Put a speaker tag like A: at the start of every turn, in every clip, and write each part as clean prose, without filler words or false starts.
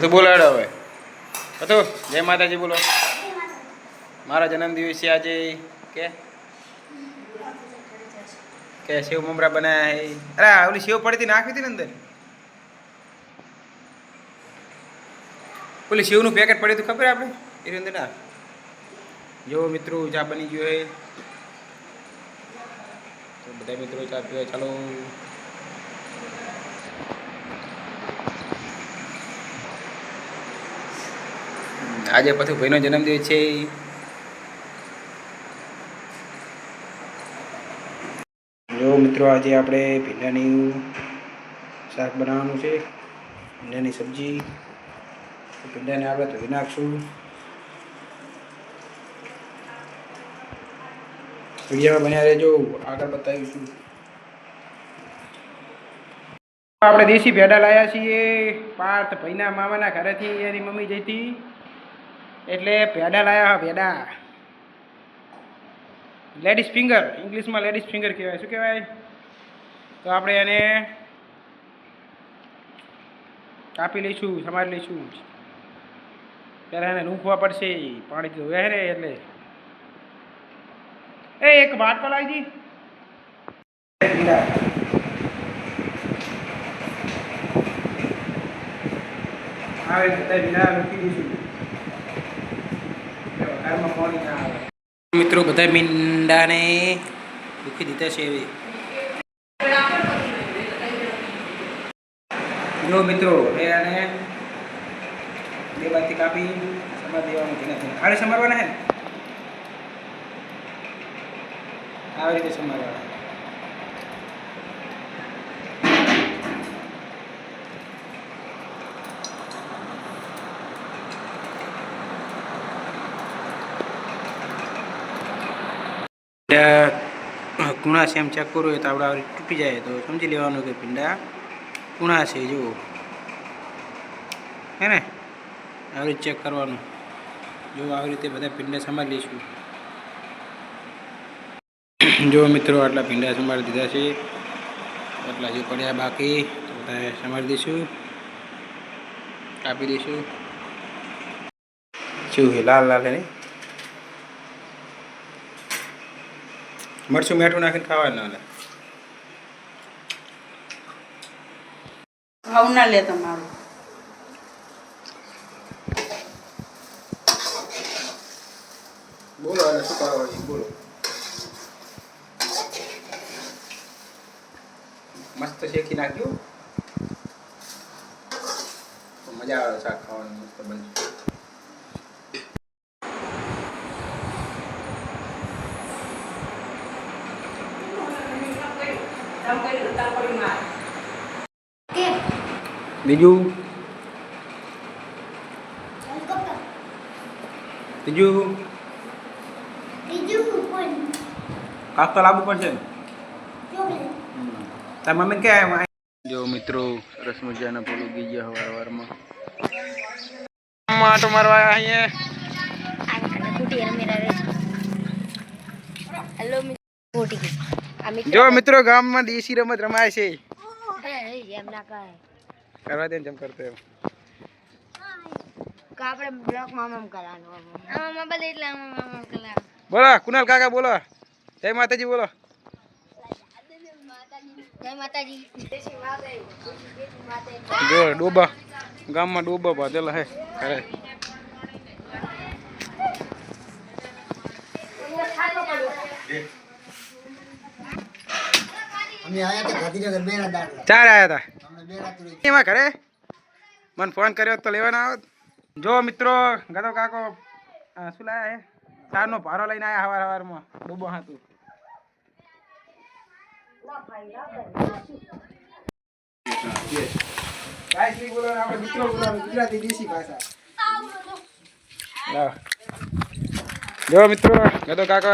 A: બધું બોલાડો હવે બધું જય માતાજી બોલો મારા જન્મદિવસ આજે કે સેવ મમરા બનાયા હે અરે ઓલી સેવ પડી હતી નાખી હતી ને અંદર ઓલી સેવનું પેકેટ પડ્યું હતું ખબર આપણે એની અંદર ના જો મિત્રો ચા બની ગયો હે તો બધા મિત્રો ચા પીવા ચાલો આજે પછી ભાઈનો જન્મદિવસ છે જો મિત્રો આજે આપણે ભીંડાની શાક બનાવવાનું છે ભીંડાની સબ્જી ભીંડાને આપણે ધોઈ નાખશું વિડીયોમાં બન્યા રહેજો આગળ બતાવીશું આપણે દેશી ભેડા લાવ્યા છીએ પાર્થ ભાઈના મામાના ઘરેથી એની મમ્મી જઈતી એટલે ભેડા લાવ્યા ભેડા લેડીઝ ફિંગર ઇંગ્લિશમાં લેડીઝ ફિંગર કહેવાય શું કહેવાય તો આપણે એને કાપી લઈશું સમારી લઈશું પહેલાં એને રૂંખવા પડશે પાણી ધોવે ને એટલે એ એક વાટકો લાવી દી આવે બધા વિના મૂકી દઈશું ઘરમાં પાણી ના આવે મિત્રો બધા મીંડાને મૂકી દીધા છે હવે જો મિત્રો એ આને બે બાજુથી કાપી સમાર દેવાનું ધીરે ધીરે આડે સમારવાના હે આવી રીતે સમારવાના કુણા છે એમ ચેક કરવું હોય તો આપણે આવી તૂટી જાય તો સમજી લેવાનું કે ભીંડા કુણા છે જો હે ને આવી રીતે ચેક કરવાનું જો આવી રીતે બધા ભીંડા સંભાળી લઈશું જો મિત્રો આટલા ભીંડા સંભાળી દીધા છે આટલા જે પડ્યા બાકી તો બધા સંભાળી દઈશું કાપી દઈશું શું છે લાલ લાલ નહીં મરચું મીઠું નાખીને ખાવાનું ને
B: આવું ના લે તમારું
A: બોલો અને શું કરવાનું બોલો મસ્ત શેકી નાખ્યું મજા આવે શાક ખાવાનું મસ્ત બનશે બીજું કાક તો લાવવું પડશે ને તાર મમ્મી કે જો મિત્રો સરસ મજાના ફૂલ ઉગી ગયા હવારમાં માટો મારવા અહીંયા જો મિત્રો ગામમાં દેશી રમત રમાય છે કરવા દે જેમ કરતો એમ
C: આપણે બ્લોક મામમ કરવાનો આમાં મોબાઈલ એટલે મામમ કરવાનો
A: બોલો કુનાલ કાકા બોલો જય માતાજી બોલો
C: જય માતાજી
A: જો ડોબા ગામમાં ડોબા બાંધેલા હે ખરે
D: અમે આયા તો ગાંધીનગર બેરા દાડ
A: ચાર આયા હતા
D: અમને બેરા તુરી
A: એમાં ઘરે મને ફોન કર્યો તો લેવાના આવત જો મિત્રો ગતો કાકો શું લાયા હે ચારનો ભારો લઈને આયા હવાર હવારમાં ડૂબો હાતું ગુજરાતી દેશી ભાષા જો મિત્રો ગતો કાકો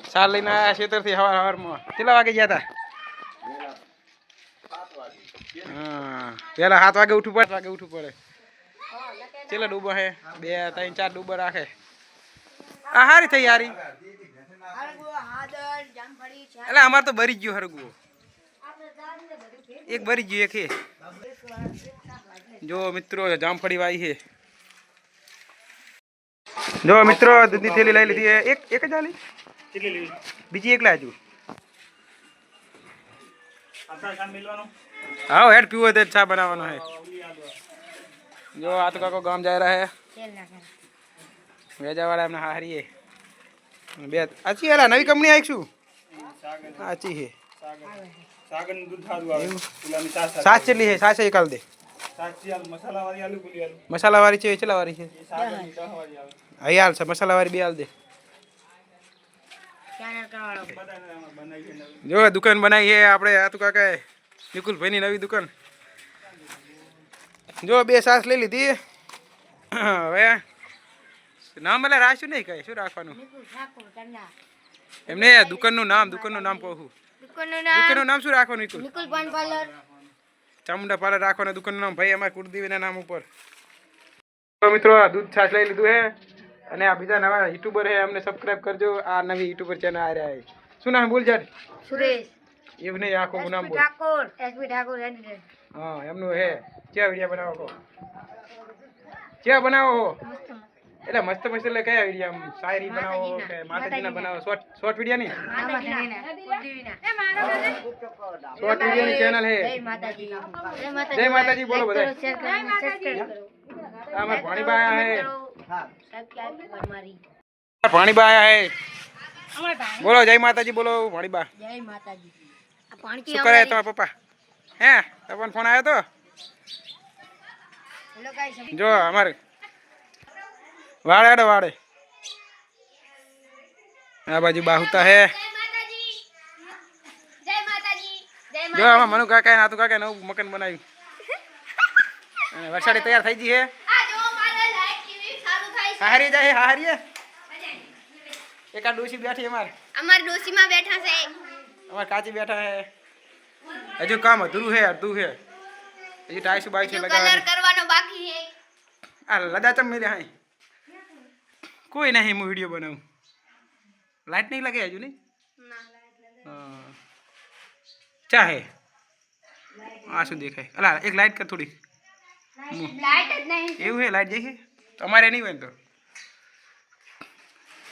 A: ચાર લઈને આયા ખેતરથી હવાર હવારમાં કેટલા વાગે ગયા હતા હા પેલા 7 વાગે ઉઠવું પડે 5 વાગે ઉઠવું પડે ચેલા ડૂબો હે 2 3 4 ડૂબો રાખે આ હારી થઈ યારી એટલે અમાર તો બરી ગયું હરગું એક બરી ગયું એક હે જો મિત્રો જામફળી વાઈ છે. જો મિત્રો દૂધની થેલી લઈ લીધી છે. એક જ આલી બીજી એક લાવજો. હા હેડ પીવો તો ચા બનાવવાનો है. જો આ તો કાકો ગામ जा रहा है. વેજા વાળા એમને હારી બે આચી એલા નવી કંપની આવી શું આચી છે.
B: સાગર નું દૂધ સારું આવે પુલાની સાસ
A: સાસ ચેટલી છે? સાસ એકાલ દે.
B: મસાલા વાળી આલુ પુલી આલુ
A: મસાલા વાળી છે ચેલા વાળી છે?
B: સાગર ની 10 વાળી આવે
A: અહીં હાલ છે મસાલા વાળી બે હાલ દે. જો દુકાન બનાવી છે આપણે આ તો કાકા નિકુલભાઈની નવી દુકાન. જો બે સાસ લઈ લીધી. હવે નામ એટલે રાખ્યું નહીં કઈ શું રાખવાનું એમને દુકાનનું નામ કહું. દુકાનનું નામ શું રાખવાનું?
C: નિકુલ પાન પાર્લર
A: ચામુંડા પાર્લર રાખવાનું દુકાનનું નામ. ભાઈ અમારે કુળદેવીના નામ ઉપર. તો મિત્રો આ દૂધ છાશ લઈ લીધું છે અને આ બીજા નવા યુટ્યુબર છે અમને સબસ્ક્રાઇબ કરજો. આ નવી યુટ્યુબર ચેનલ આ રહ્યા છે. શું નામ બોલ જાડ?
C: સુરેશ
A: એવું નહીં આખું નામ બોલ.
C: Thakor SP Thakor editor.
A: હા એમનું હે. ક્યાં વિડીયો બનાવો કહો? ક્યાં બનાવો? એટલે મસ્ત મસ્ત એટલે કયા વિડીયો? આમ શાયરી બનાવો કે માતાજીના બનાવો? શોર્ટ વિડીયો નહીં? શોર્ટ વિડીયોની ચેનલ હે. જય માતાજી બોલો બધા. અમાર ભાણીબા આયા હે. ભાણીબા આયા હે. બોલો જય માતાજી બોલો ભાણીબા.
C: જય માતાજી. આ પાણી
A: શું કરે તમારા પપ્પા? હે તમને ફોન આવ્યો તો?
C: હેલો ગાઈસ
A: જો અમારે વાડે વાડે આ બાજુ બાહુતા હે. જો આમાં મનુ કાકા નાતુ કાકા નવું મકાન બનાવ્યું અને વરસાદી તૈયાર થઈ ગઈ હે. હારી જાય હારી એક આ ડોસી બેઠી અમાર
C: ડોસીમાં બેઠા છે.
A: અમાર કાચી બેઠા હે. હજુ કામ અધૂરું હે અડધું હે. હજી ટાઈસ બાઈસ લગાવવાનું
C: કરવાનો બાકી છે.
A: આ લદા ચમ મેલે હાઈ કોઈ નહીં. હું વિડીયો બનાવું. લાઈટ નહીં લગે હજુ નહીં? ચાહે આ શું દેખાય? અલા એક લાઈટ કર થોડી.
C: લાઈટ જ નહીં.
A: એવું હે લાઈટ જઈ તમારે નહીં હોય ને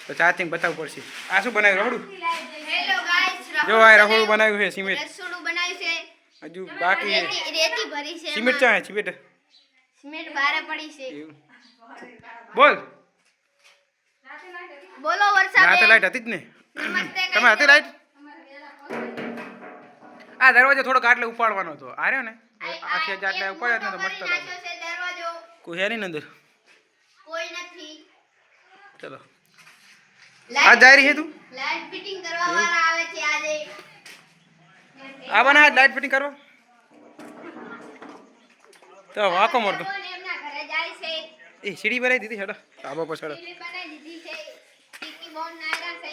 A: તો ચાર્જિંગ બતાવવું પડશે. આ શું બનાવ્યું? રહોડું?
C: હેલો ગાઈસ
A: જો આ રહોડું બનાવ્યું છે. સિમેન્ટ
C: રસોડું બનાવ્યું છે.
A: હજુ બાકી છે.
C: રેતી ભરી છે.
A: સિમેન્ટ ચાહે સિમેન્ટ
C: સિમેન્ટ બહાર પડી છે.
A: એવું બોલ.
C: બોલો વરસાદ
A: રાતે લાઈટ હતી જ ને? તમે હતી લાઈટ? આ દરવાજો થોડોક આટલે ઉપાડવાનો હતો. આ રહ્યો ને આખી આટલે ઉપાડ્યો ને તો મસ્ત લાગે.
C: દરવાજો
A: કોઈ હે નહીં અંદર?
C: કોઈ નથી.
A: ચલો આ જાય રહી છે તું?
C: લાઈટ ફિટિંગ કરવા વાળા આવે છે આજે.
A: આ બના લાઈટ ફિટિંગ કરો તો વાકો મોરતો.
C: એમના ઘરે જાય છે.
A: એ સીડી બનાવી દીધી હેડો ધાબા પર ચડો.
C: ટીવી બનાવી દીધી છે. ટીકી બોન નાયરા છે.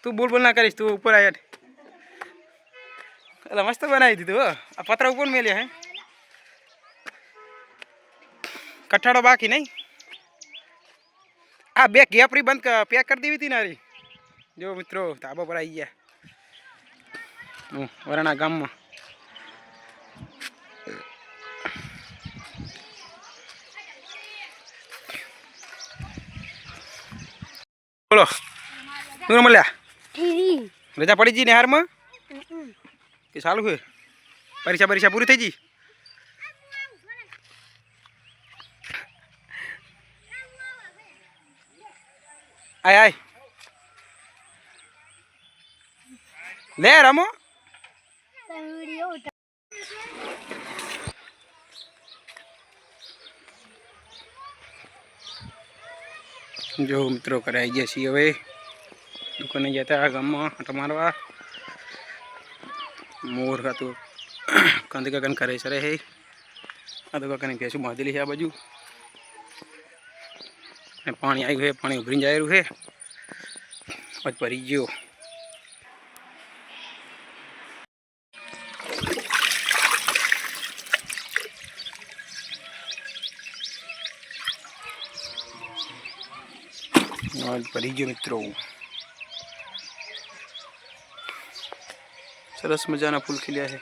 A: તું બોલ બોલ ના કરીશ તું ઉપર આય. એટલે મસ્ત બનાવી દીધું હો. આ પતરા ઉપર મેલ્યા હે. કઠાડો બાકી નહીં. આ બે ગેપરી બંધ પેક કરી દેવી હતી ને હારી. જો મિત્રો ધાબા પર આવી ગયા વરાણા ગામમાં. બોલો શું મળ્યા? રજા પડી ગઈ નિહારમાં કે ચાલુ છે? પરીક્ષા પૂરી થઈ ગઈ? આય આય લે રમો. જો મિત્રો કરે આવી ગયા છીએ હવે. દુકાને ગયા હતા ગામમાં આંટા મારવા. મોર ખાતું કંદ કાકાને કરે સરે હે. આ તો કાકાની ભેંસું બાંધેલી છે આ બાજુ. પાણી આવ્યું છે. પાણી ઉભરીને જાય રહ્યું છે. પછી ભરી ગયો. ભરી ગયો મિત્રો. સરસ મજાના ફૂલ ખીલ્યા છે.